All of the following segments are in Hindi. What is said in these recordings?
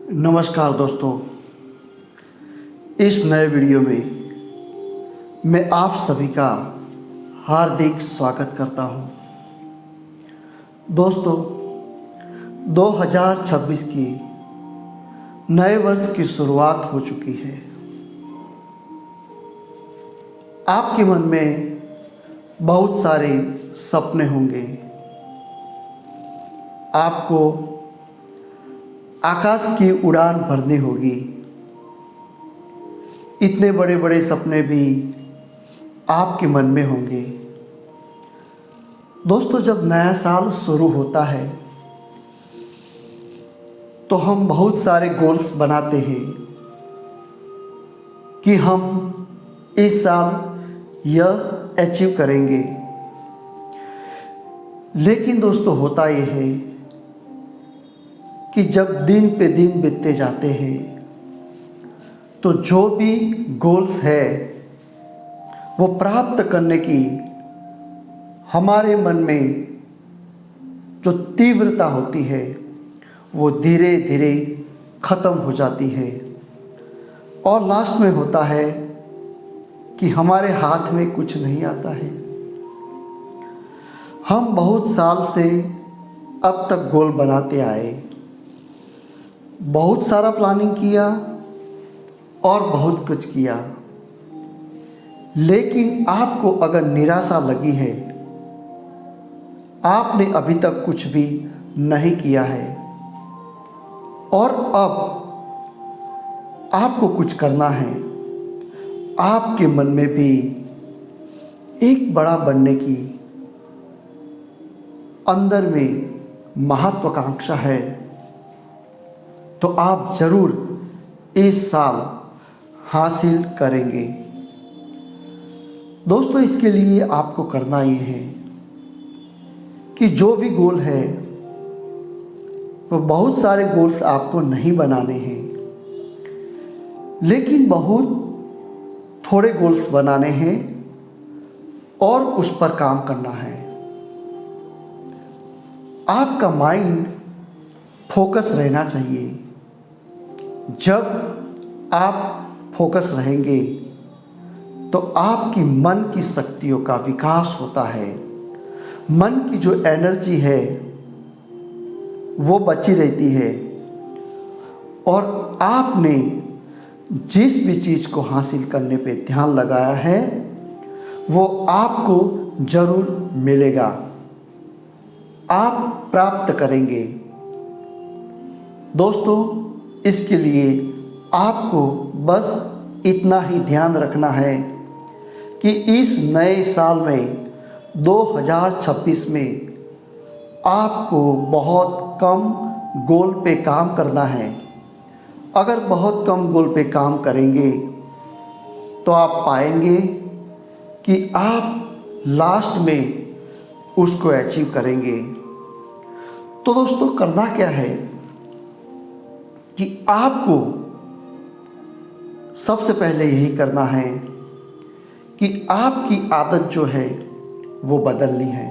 नमस्कार दोस्तों, इस नए वीडियो में मैं आप सभी का हार्दिक स्वागत करता हूं। दोस्तों, 2026 की नए वर्ष की शुरुआत हो चुकी है। आपके मन में बहुत सारे सपने होंगे। आपको आकाश की उड़ान भरनी होगी। इतने बड़े बड़े सपने भी आपके मन में होंगे। दोस्तों, जब नया साल शुरू होता है तो हम बहुत सारे गोल्स बनाते हैं कि हम इस साल यह अचीव करेंगे। लेकिन दोस्तों, होता यह है कि जब दिन पे दिन बीतते जाते हैं तो जो भी गोल्स है वो प्राप्त करने की हमारे मन में जो तीव्रता होती है वो धीरे धीरे ख़त्म हो जाती है और लास्ट में होता है कि हमारे हाथ में कुछ नहीं आता है। हम बहुत साल से अब तक गोल बनाते आए, बहुत सारा प्लानिंग किया और बहुत कुछ किया, लेकिन आपको अगर निराशा लगी है, आपने अभी तक कुछ भी नहीं किया है और अब आपको कुछ करना है, आपके मन में भी एक बड़ा बनने की अंदर में महत्वाकांक्षा है, तो आप ज़रूर इस साल हासिल करेंगे। दोस्तों, इसके लिए आपको करना ये है कि जो भी गोल है वो बहुत सारे गोल्स आपको नहीं बनाने हैं, लेकिन बहुत थोड़े गोल्स बनाने हैं और उस पर काम करना है। आपका माइंड फोकस रहना चाहिए। जब आप फोकस रहेंगे तो आपकी मन की शक्तियों का विकास होता है। मन की जो एनर्जी है वो बची रहती है और आपने जिस भी चीज़ को हासिल करने पे ध्यान लगाया है वो आपको ज़रूर मिलेगा, आप प्राप्त करेंगे। दोस्तों, इसके लिए आपको बस इतना ही ध्यान रखना है कि इस नए साल में 2026 में आपको बहुत कम गोल पे काम करना है। अगर बहुत कम गोल पे काम करेंगे तो आप पाएंगे कि आप लास्ट में उसको अचीव करेंगे। तो दोस्तों, करना क्या है कि आपको सबसे पहले यही करना है कि आपकी आदत जो है वो बदलनी है।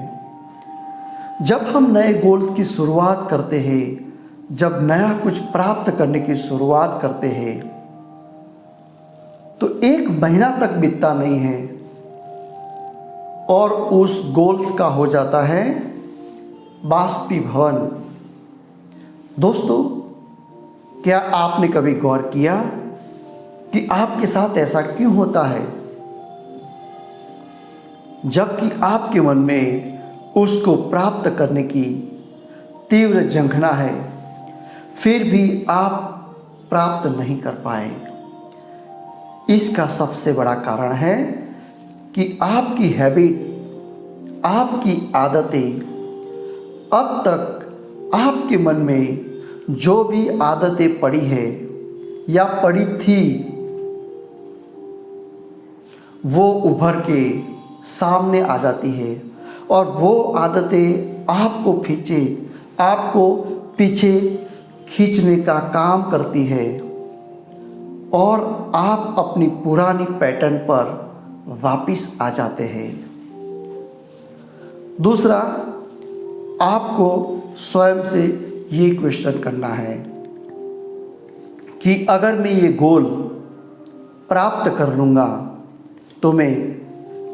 जब हम नए गोल्स की शुरुआत करते हैं, जब नया कुछ प्राप्त करने की शुरुआत करते हैं तो 1 महीना तक बीतता नहीं है और उस गोल्स का हो जाता है बाष्पीभवन। दोस्तों, क्या आपने कभी गौर किया कि आपके साथ ऐसा क्यों होता है? जबकि आपके मन में उसको प्राप्त करने की तीव्र झंखना है, फिर भी आप प्राप्त नहीं कर पाए। इसका सबसे बड़ा कारण है कि आपकी हैबिट, आपकी आदतें, अब तक आपके मन में जो भी आदतें पड़ी है या पड़ी थी वो उभर के सामने आ जाती है और वो आदतें आपको पीछे खींचने का काम करती है और आप अपनी पुरानी पैटर्न पर वापस आ जाते हैं। दूसरा, आपको स्वयं से ये क्वेश्चन करना है कि अगर मैं ये गोल प्राप्त कर लूँगा तो मैं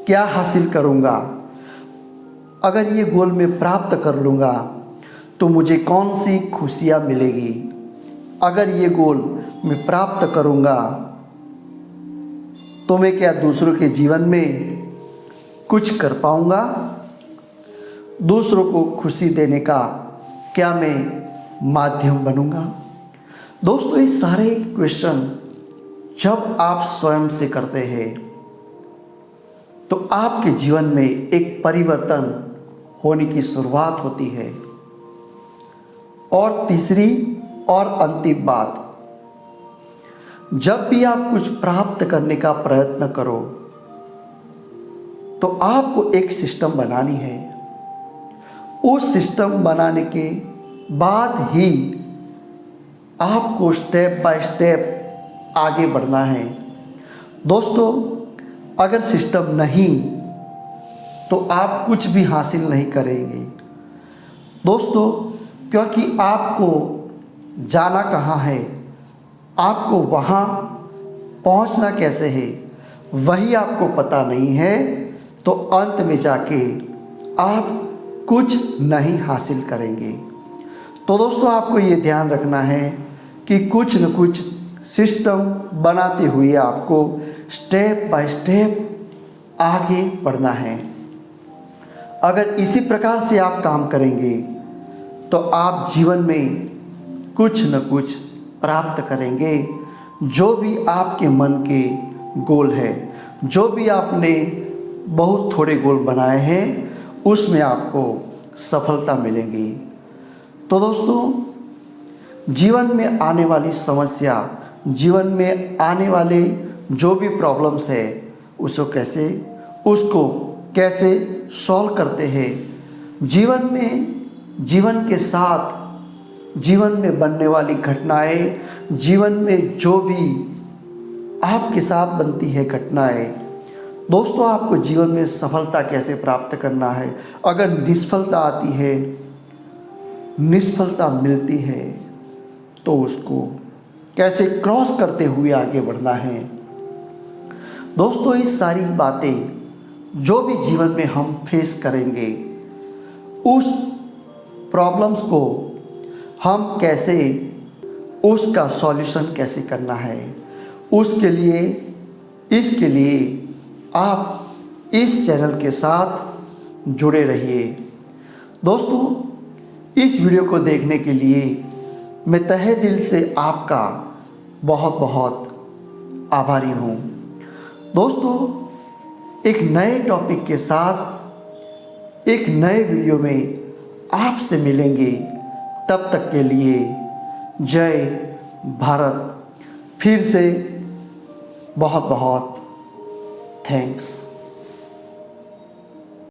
क्या हासिल करूँगा, अगर ये गोल मैं प्राप्त कर लूँगा तो मुझे कौन सी खुशियाँ मिलेगी, अगर ये गोल मैं प्राप्त करूँगा तो मैं क्या दूसरों के जीवन में कुछ कर पाऊँगा, दूसरों को खुशी देने का क्या मैं माध्यम बनूँगा। दोस्तों, ये सारे क्वेश्चन जब आप स्वयं से करते हैं तो आपके जीवन में एक परिवर्तन होने की शुरुआत होती है। और तीसरी और अंतिम बात, जब भी आप कुछ प्राप्त करने का प्रयत्न करो तो आपको एक सिस्टम बनानी है। उस सिस्टम बनाने के बाद ही आपको स्टेप बाय स्टेप आगे बढ़ना है। दोस्तों, अगर सिस्टम नहीं तो आप कुछ भी हासिल नहीं करेंगे। दोस्तों, क्योंकि आपको जाना कहाँ है, आपको वहाँ पहुँचना कैसे है, वही आपको पता नहीं है तो अंत में जाके आप कुछ नहीं हासिल करेंगे। तो दोस्तों, आपको ये ध्यान रखना है कि कुछ न कुछ सिस्टम बनाते हुए आपको स्टेप बाय स्टेप आगे बढ़ना है। अगर इसी प्रकार से आप काम करेंगे तो आप जीवन में कुछ न कुछ प्राप्त करेंगे। जो भी आपके मन के गोल है, जो भी आपने बहुत थोड़े गोल बनाए हैं, उसमें आपको सफलता मिलेगी। तो दोस्तों, जीवन में आने वाली समस्या, जीवन में आने वाले जो भी प्रॉब्लम्स है उसको कैसे सॉल्व करते हैं, जीवन के साथ जीवन में बनने वाली घटनाएं, जीवन में जो भी आपके साथ बनती है घटनाएं, दोस्तों आपको जीवन में सफलता कैसे प्राप्त करना है, अगर निष्फलता आती है, निष्फलता मिलती है तो उसको कैसे क्रॉस करते हुए आगे बढ़ना है। दोस्तों, ये सारी बातें जो भी जीवन में हम फेस करेंगे, उस प्रॉब्लम्स को हम कैसे, उसका सॉल्यूशन कैसे करना है, इसके लिए आप इस चैनल के साथ जुड़े रहिए। दोस्तों, इस वीडियो को देखने के लिए मैं तहे दिल से आपका बहुत बहुत आभारी हूँ। दोस्तों, एक नए टॉपिक के साथ एक नए वीडियो में आपसे मिलेंगे। तब तक के लिए जय भारत। फिर से बहुत बहुत थैंक्स।